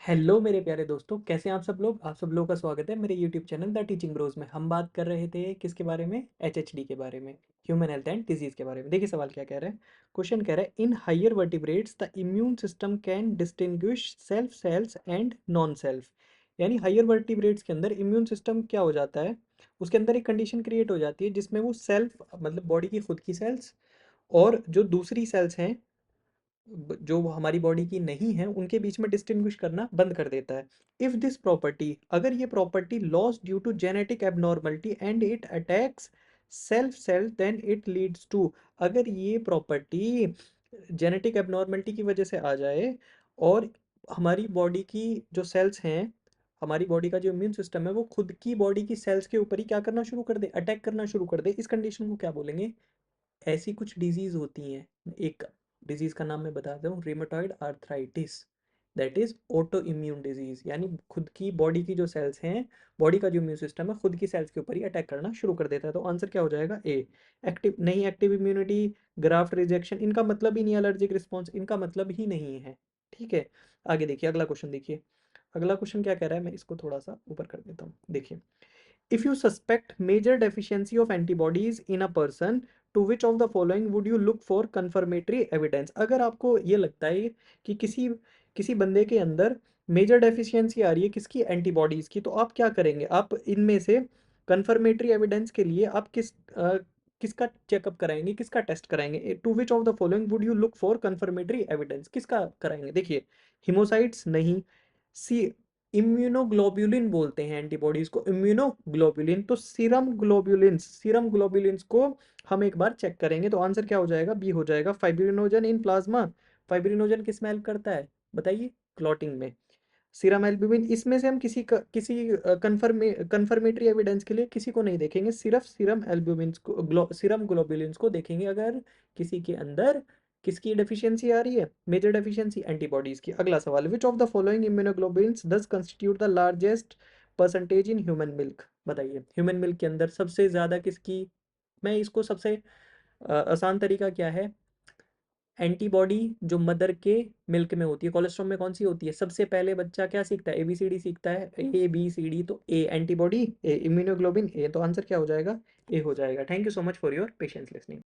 Hello मेरे प्यारे दोस्तों, कैसे हैं आप सब लोग। आप सब लोगों का स्वागत है मेरे YouTube channel The Teaching Bros में। हम बात कर रहे थे किसके बारे में, एचएचडी के बारे में, ह्यूमन हेल्थ एंड डिजीज के बारे में। देखिए सवाल क्या कह रहा है। क्वेश्चन कह रहा है in higher vertebrates the immune system can distinguish self cells and non self. यानी हायर वर्टिब्रेट्स के अंदर इम्यून सिस्टम क्या हो जाता है, उसके अंदर एक कंडीशन क्रिएट हो जाती है जिसमें वो सेल्फ मतलब बॉडी की खुद की सेल्स और जो दूसरी सेल्स हैं जो हमारी बॉडी की नहीं है उनके बीच में डिस्टिंग्विश करना बंद कर देता है। इफ दिस प्रॉपर्टी, अगर ये property loss due to genetic abnormality and it attacks self cell then it leads to, अगर ये प्रॉपर्टी जेनेटिक एबनॉर्मलिटी की वजह से आ जाए और हमारी बॉडी की जो सेल्स हैं, हमारी बॉडी का जो इम्यून सिस्टम है वो खुद की बॉडी की सेल्स के ऊपर ही क्या करना शुरू कर दे, अटैक करना शुरू कर दे, इस कंडीशन को क्या बोलेंगे। ऐसी कुछ डिजीज होती हैं। एक डिजीज का नाम मैं बताता हूँ, rheumatoid arthritis. That is auto immune disease, यानी खुद की बॉडी की जो सेल्स हैं, बॉडी का जो इम्यून सिस्टम है खुद की सेल्स के ऊपर ही अटैक करना शुरू कर देता है। तो आंसर क्या हो जाएगा, ए। एक्टिव नहीं, एक्टिव इम्यूनिटी, ग्राफ्ट रिजेक्शन, इनका मतलब ही नहीं, एलर्जिक रिस्पॉन्स इनका मतलब ही नहीं है। ठीक है, आगे देखिए अगला क्वेश्चन। देखिए अगला क्वेश्चन क्या कह रहा है, मैं इसको थोड़ा सा ऊपर कर देता हूँ। देखिए, if you suspect major deficiency of antibodies in a person, to which of the following would you look for confirmatory evidence। अगर आपको ये लगता है कि किसी बंदे के अंदर मेजर डेफिशिएंसी आ रही है किसकी, एंटीबॉडीज की, तो आप क्या करेंगे, आप इनमें से कंफर्मेटरी एविडेंस के लिए आप किसका चेकअप कराएंगे, किसका टेस्ट कराएंगे। To which of the following would you look for confirmatory evidence, किसका कराएंगे। देखिए, हिमोसाइट्स नहीं, सी इम्यूनोग्लोबुलिन बोलते हैं एंटीबॉडीज को, इम्यूनोग्लोबुलिन, तो सीरम ग्लोबुलिन्स को हम एक बार चेक करेंगे। तो आंसर क्या हो जाएगा, बी हो जाएगा, फाइब्रिनोजन इन प्लाज्मा। फाइब्रिनोजन किस में हेल्प करता है बताइए, क्लॉटिंग में। सीरम एल्ब्यूमिन, इसमें से हम किसी कंफर्मेटरी एविडेंस के लिए किसी को नहीं देखेंगे, सिर्फ सीरम एल्ब्यूमिन को, सीरम ग्लोबुलिन्स को देखेंगे अगर किसी के अंदर किसकी डेफिशिएंसी आ रही है, मेजर डेफिशिएंसी एंटीबॉडीज की। अगला सवाल, विच of the following immunoglobulins does constitute the largest percentage in human milk. बताइए ह्यूमन मिल्क के अंदर सबसे ज्यादा किसकी, मैं इसको सबसे आसान तरीका क्या है, एंटीबॉडी जो मदर के मिल्क में होती है, कोलेस्ट्रॉल में कौन सी होती है, सबसे पहले बच्चा क्या सीखता है, ABCD सीखता है, ABCD, तो ए एंटीबॉडी, ए इम्यूनोग्लोबिन, ए, तो आंसर क्या हो जाएगा, ए हो जाएगा। Thank you so much for your patience listening.